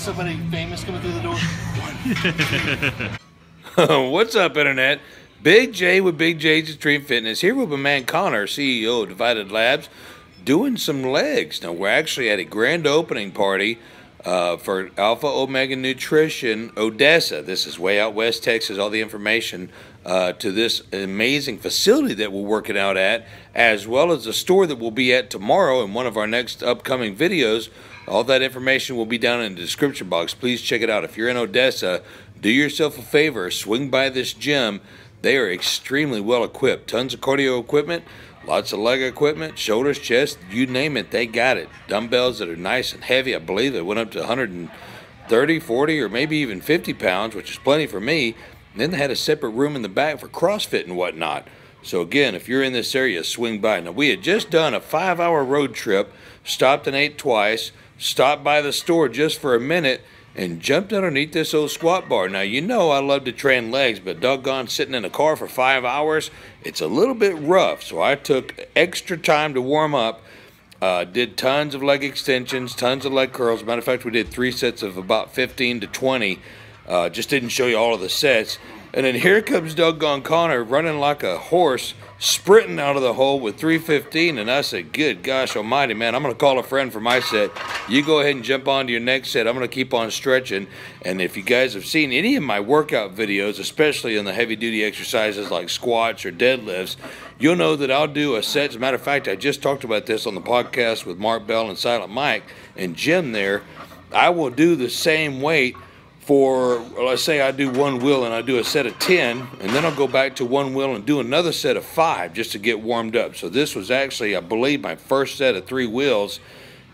somebody famous coming through the door? What's up, Internet? Big J with Big J's Extreme Fitness here with my man Connor, CEO of Divided Labs, doing some legs. Now, we're actually at a grand opening party for Alpha Omega Nutrition Odessa. This is way out west Texas. All the information to this amazing facility that we're working out at, as well as the store that we'll be at tomorrow in one of our next upcoming videos. All that information will be down in the description box. Please check it out. If you're in Odessa, do yourself a favor, swing by this gym. They are extremely well equipped. Tons of cardio equipment, lots of leg equipment, shoulders, chest, you name it, they got it. Dumbbells that are nice and heavy. I believe they went up to 130, 40, or maybe even 50 pounds, which is plenty for me. And then they had a separate room in the back for CrossFit and whatnot. So again, if you're in this area, swing by. Now, we had just done a 5-hour road trip, stopped and ate twice, stopped by the store just for a minute, and jumped underneath this old squat bar. Now, you know I love to train legs, but doggone, sitting in a car for 5 hours, it's a little bit rough. So I took extra time to warm up, did tons of leg extensions, tons of leg curls. Matter of fact, we did 3 sets of about 15 to 20. Just didn't show you all of the sets. And then here comes doggone Connor running like a horse, sprinting out of the hole with 315, and I said, good gosh almighty, man, I'm going to call a friend for my set. You go ahead and jump on to your next set. I'm going to keep on stretching. And if you guys have seen any of my workout videos, especially in the heavy-duty exercises like squats or deadlifts, you'll know that I'll do a set. As a matter of fact, I just talked about this on the podcast with Mark Bell and Silent Mike and Jim there. I will do the same weight for, let's say I do 1 wheel and I do a set of 10, and then I'll go back to 1 wheel and do another set of 5 just to get warmed up. So this was actually, I believe, my first set of 3 wheels,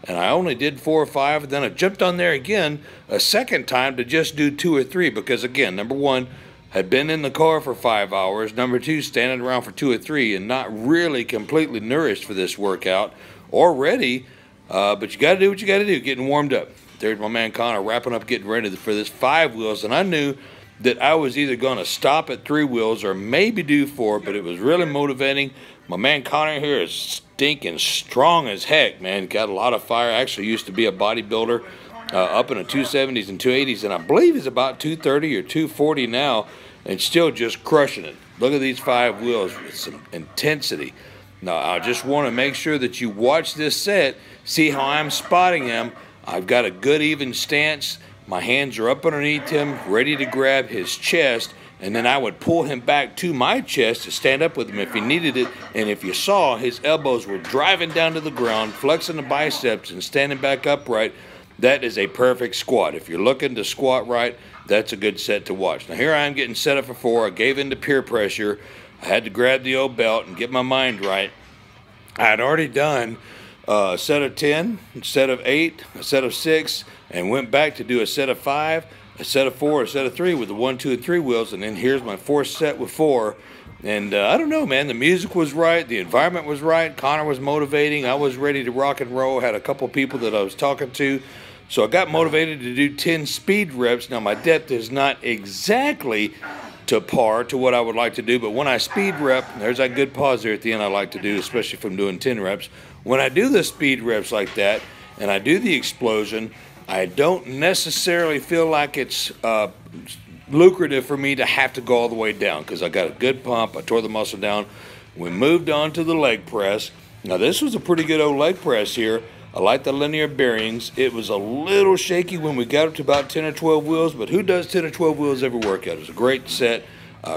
and I only did 4 or 5, and then I jumped on there again a second time to just do 2 or 3 because, again, number 1, had been in the car for 5 hours, number 2, standing around for 2 or 3 and not really completely nourished for this workout or ready, but you got to do what you got to do, getting warmed up. There's my man Connor wrapping up, getting ready for this 5 wheels, and I knew that I was either going to stop at 3 wheels or maybe do 4, but it was really motivating. My man Connor here is stinking strong as heck, man. Got a lot of fire. Actually used to be a bodybuilder up in the 270s and 280s, and I believe he's about 230 or 240 now and still just crushing it. Look at these 5 wheels with some intensity. Now, I just want to make sure that you watch this set, see how I'm spotting him. I've got a good even stance. My hands are up underneath him, ready to grab his chest, and then I would pull him back to my chest to stand up with him if he needed it. And if you saw, his elbows were driving down to the ground, flexing the biceps and standing back upright. That is a perfect squat. If you're looking to squat right, that's a good set to watch. Now here I am getting set up for 4. I gave in to peer pressure. I had to grab the old belt and get my mind right. I had already done a set of 10, a set of 8, a set of 6, and went back to do a set of 5, a set of 4, a set of 3 with the 1, 2, and 3 wheels, and then here's my 4th set with 4. And I don't know, man, the music was right, the environment was right, Connor was motivating, I was ready to rock and roll, had a couple people that I was talking to, so I got motivated to do 10 speed reps. Now my depth is not exactly to par to what I would like to do, but when I speed rep, there's that good pause there at the end I like to do, especially if I'm doing 10 reps. When I do the speed reps like that and I do the explosion, I don't necessarily feel like it's lucrative for me to have to go all the way down because I got a good pump. I tore the muscle down. We moved on to the leg press. Now this was a pretty good old leg press here. I like the linear bearings. It was a little shaky when we got up to about 10 or 12 wheels, but who does 10 or 12 wheels every workout? It was a great set,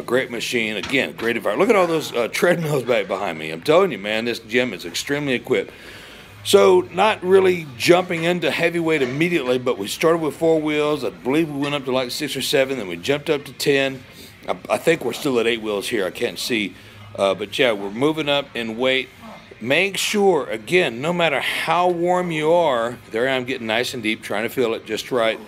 great machine. Again, great environment. Look at all those treadmills back behind me. I'm telling you, man, this gym is extremely equipped. So not really jumping into heavyweight immediately, but we started with 4 wheels. I believe we went up to like 6 or 7, then we jumped up to 10. I think we're still at 8 wheels here. I can't see. But yeah, we're moving up in weight. Make sure, again, no matter how warm you are, there I'm getting nice and deep, trying to feel it just right.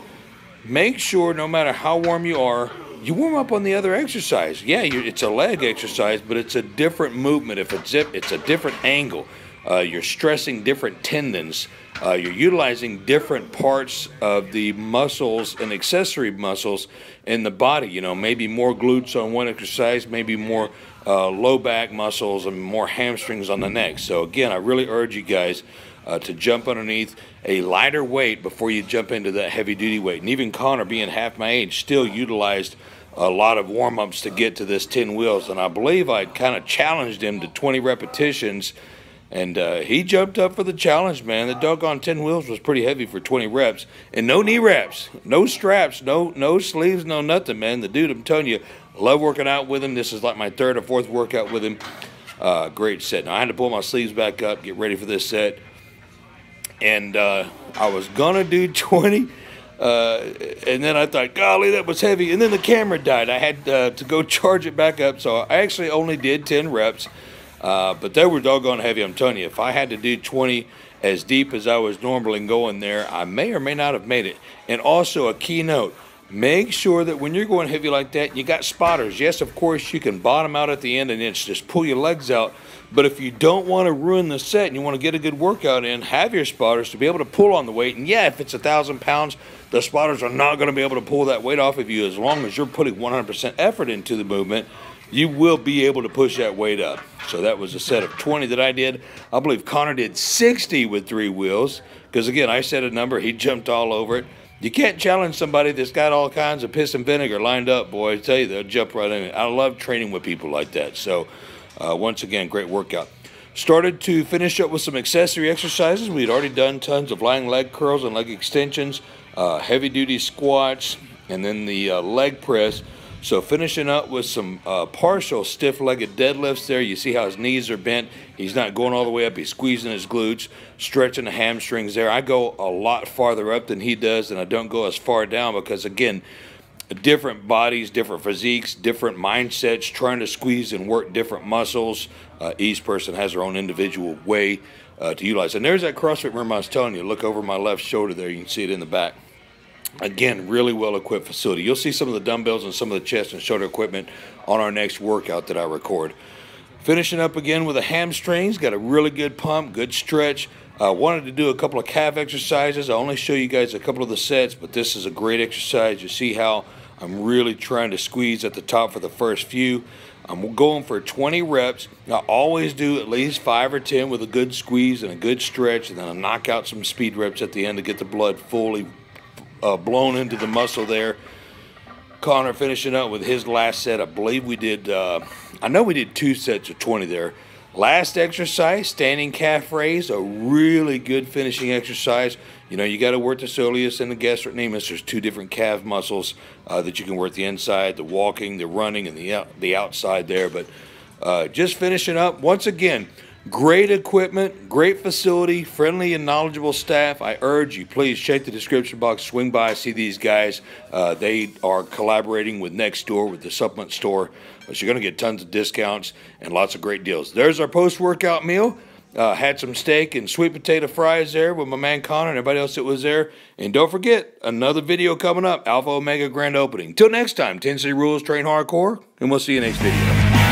Make sure, no matter how warm you are, you warm up on the other exercise. Yeah, it's a leg exercise, but it's a different movement. If it's a different angle. You're stressing different tendons. You're utilizing different parts of the muscles and accessory muscles in the body. You know, maybe more glutes on one exercise, maybe more low back muscles and more hamstrings on the next. So again, I really urge you guys, to jump underneath a lighter weight before you jump into that heavy duty weight. And even Connor, being half my age, still utilized a lot of warm-ups to get to this 10 wheels. And I believe I kind of challenged him to 20 repetitions. And he jumped up for the challenge, man. The doggone 10 wheels was pretty heavy for 20 reps. And no knee wraps, no straps, no sleeves, no nothing, man. The dude, I'm telling you, love working out with him. This is like my third or fourth workout with him. Great set. Now, I had to pull my sleeves back up, get ready for this set. And I was going to do 20. And then I thought, golly, that was heavy. And then the camera died. I had to go charge it back up. So I actually only did 10 reps. But they were doggone heavy, I'm telling you. If I had to do 20 as deep as I was normally going there, I may or may not have made it. And also a key note, make sure that when you're going heavy like that, you got spotters. Yes, of course, you can bottom out at the end and it's just pull your legs out. But if you don't want to ruin the set and you want to get a good workout in, have your spotters to be able to pull on the weight. And yeah, if it's 1,000 pounds, the spotters are not going to be able to pull that weight off of you. As long as you're putting 100% effort into the movement, you will be able to push that weight up. So that was a set of 20 that I did. I believe Connor did 60 with 3 wheels. Because again, I said a number, he jumped all over it. You can't challenge somebody that's got all kinds of piss and vinegar lined up, boy. I tell you, they'll jump right in it. I love training with people like that. So once again, great workout. Started to finish up with some accessory exercises. We had already done tons of lying leg curls and leg extensions, heavy duty squats, and then the leg press. So finishing up with some partial stiff-legged deadlifts there. You see how his knees are bent. He's not going all the way up. He's squeezing his glutes, stretching the hamstrings there. I go a lot farther up than he does, and I don't go as far down because, again, different bodies, different physiques, different mindsets, trying to squeeze and work different muscles. Each person has their own individual way to utilize. And there's that CrossFit room I was telling you. Look over my left shoulder there. You can see it in the back. Again, really well-equipped facility. You'll see some of the dumbbells and some of the chest and shoulder equipment on our next workout that I record. Finishing up again with the hamstrings. Got a really good pump, good stretch. Wanted to do a couple of calf exercises. I only show you guys a couple of the sets, but this is a great exercise. You see how I'm really trying to squeeze at the top for the first few. I'm going for 20 reps. I always do at least 5 or 10 with a good squeeze and a good stretch, and then I knock out some speed reps at the end to get the blood fully blown into the muscle there. Connor finishing up with his last set. I believe we did, I know we did 2 sets of 20 there. Last exercise, standing calf raise, a really good finishing exercise. You know, you got to work the soleus and the gastrocnemius. There's 2 different calf muscles that you can work, the inside, the walking, the running, and the outside there. But just finishing up, once again, great equipment, great facility, friendly and knowledgeable staff. I urge you, please check the description box, swing by, see these guys. They are collaborating with Nextdoor, with the supplement store. So you're going to get tons of discounts and lots of great deals. There's our post-workout meal. Had some steak and sweet potato fries there with my man Connor and everybody else that was there. And don't forget, another video coming up, Alpha Omega Grand Opening. Till next time, 10 City Rules, train hardcore, and we'll see you next video.